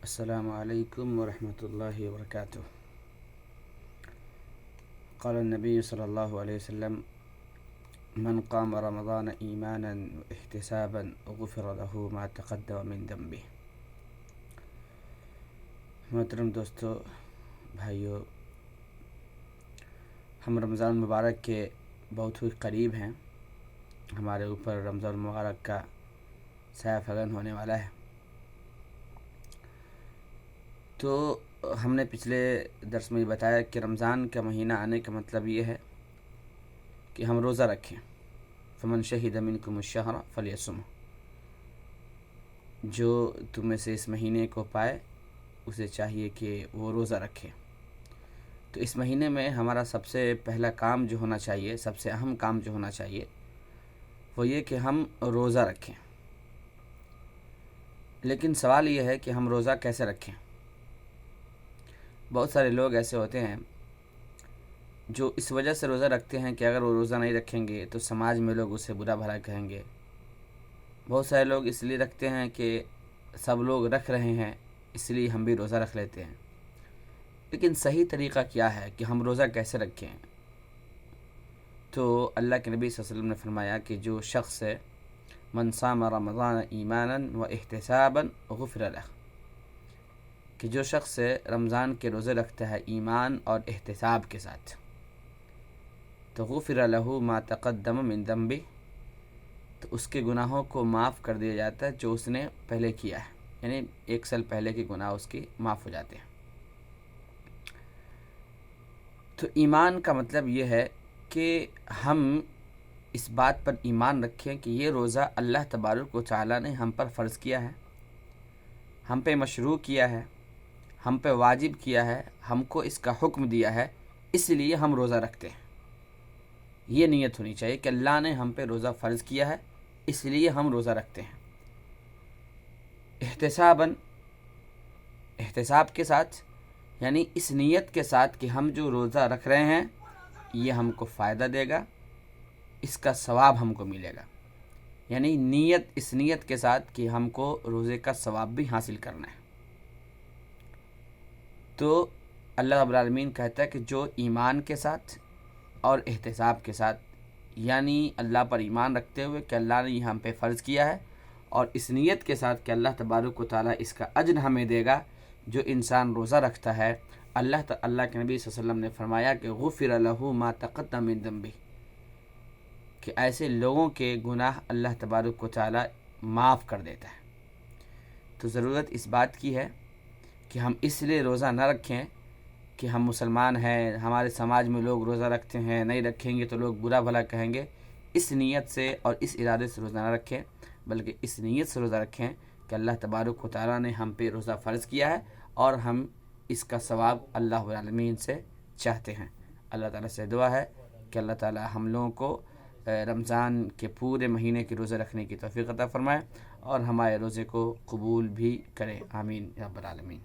السلام علیکم ورحمۃ اللہ وبرکاتہ۔ قال النبی صلی اللہ علیہ وسلم من قام رمضان ایمانا واحتسابا غفر له ما تقدم من ذنبه۔ محترم دوستو، بھائیو، ہم رمضان مبارک کے بہت ہی قریب ہیں۔ ہمارے اوپر رمضان مبارک کا سایہ فگن ہونے والا ہے۔ تو ہم نے پچھلے درس میں بتایا کہ رمضان کا مہینہ آنے کا مطلب یہ ہے کہ ہم روزہ رکھیں۔ فمن شہد منکم الشہر فلیصمہ، جو تم میں سے اس مہینے کو پائے اسے چاہیے کہ وہ روزہ رکھے۔ تو اس مہینے میں ہمارا سب سے پہلا کام جو ہونا چاہیے، سب سے اہم کام جو ہونا چاہیے، وہ یہ کہ ہم روزہ رکھیں۔ لیکن سوال یہ ہے کہ ہم روزہ کیسے رکھیں؟ بہت سارے لوگ ایسے ہوتے ہیں جو اس وجہ سے روزہ رکھتے ہیں کہ اگر وہ روزہ نہیں رکھیں گے تو سماج میں لوگ اسے برا بھلا کہیں گے۔ بہت سارے لوگ اس لیے رکھتے ہیں کہ سب لوگ رکھ رہے ہیں اس لیے ہم بھی روزہ رکھ لیتے ہیں۔ لیکن صحیح طریقہ کیا ہے کہ ہم روزہ کیسے رکھیں؟ تو اللہ کے نبی صلی اللہ علیہ وسلم نے فرمایا کہ جو شخص من صام رمضان ایمانا و احتسابا غفر لہ، کہ جو شخص رمضان کے روزے رکھتا ہے ایمان اور احتساب کے ساتھ، تو غفر لہ ما تقدم من ذنبہ، تو اس کے گناہوں کو معاف کر دیا جاتا ہے جو اس نے پہلے کیا ہے، یعنی 1 سال پہلے کے گناہ اس کی معاف ہو جاتے ہیں۔ تو ایمان کا مطلب یہ ہے کہ ہم اس بات پر ایمان رکھیں کہ یہ روزہ اللہ تبارک و تعالیٰ نے ہم پر فرض کیا ہے، ہم پہ مشروع کیا ہے، ہم پہ واجب کیا ہے، ہم کو اس کا حکم دیا ہے، اس لیے ہم روزہ رکھتے ہیں۔ یہ نیت ہونی چاہیے کہ اللہ نے ہم پہ روزہ فرض کیا ہے اس لیے ہم روزہ رکھتے ہیں۔ احتساب کے ساتھ، یعنی اس نیت کے ساتھ کہ ہم جو روزہ رکھ رہے ہیں یہ ہم کو فائدہ دے گا، اس کا ثواب ہم کو ملے گا، یعنی اس نیت کے ساتھ کہ ہم کو روزے کا ثواب بھی حاصل کرنا ہے۔ تو اللہ رب العالمین کہتا ہے کہ جو ایمان کے ساتھ اور احتساب کے ساتھ، یعنی اللہ پر ایمان رکھتے ہوئے کہ اللہ نے یہ ہم پہ فرض کیا ہے، اور اس نیت کے ساتھ کہ اللہ تبارک و تعالیٰ اس کا اجر ہمیں دے گا، جو انسان روزہ رکھتا ہے، اللہ کے نبی صلی اللہ علیہ وسلم نے فرمایا کہ غفر لہ ما تقدم من ذنبہ، کہ ایسے لوگوں کے گناہ اللہ تبارک و تعالیٰ معاف کر دیتا ہے۔ تو ضرورت اس بات کی ہے کہ ہم اس لیے روزہ نہ رکھیں کہ ہم مسلمان ہیں، ہمارے سماج میں لوگ روزہ رکھتے ہیں، نہیں رکھیں گے تو لوگ برا بھلا کہیں گے، اس نیت سے اور اس ارادے سے روزہ نہ رکھیں، بلکہ اس نیت سے روزہ رکھیں کہ اللہ تبارک و تعالیٰ نے ہم پہ روزہ فرض کیا ہے اور ہم اس کا ثواب اللہ رب العالمین سے چاہتے ہیں۔ اللہ تعالیٰ سے دعا ہے کہ اللہ تعالیٰ ہم لوگوں کو رمضان کے پورے مہینے کے روزے رکھنے کی توفیق عطا فرمائے اور ہمارے روزے کو قبول بھی کرے، آمین یا رب العالمین۔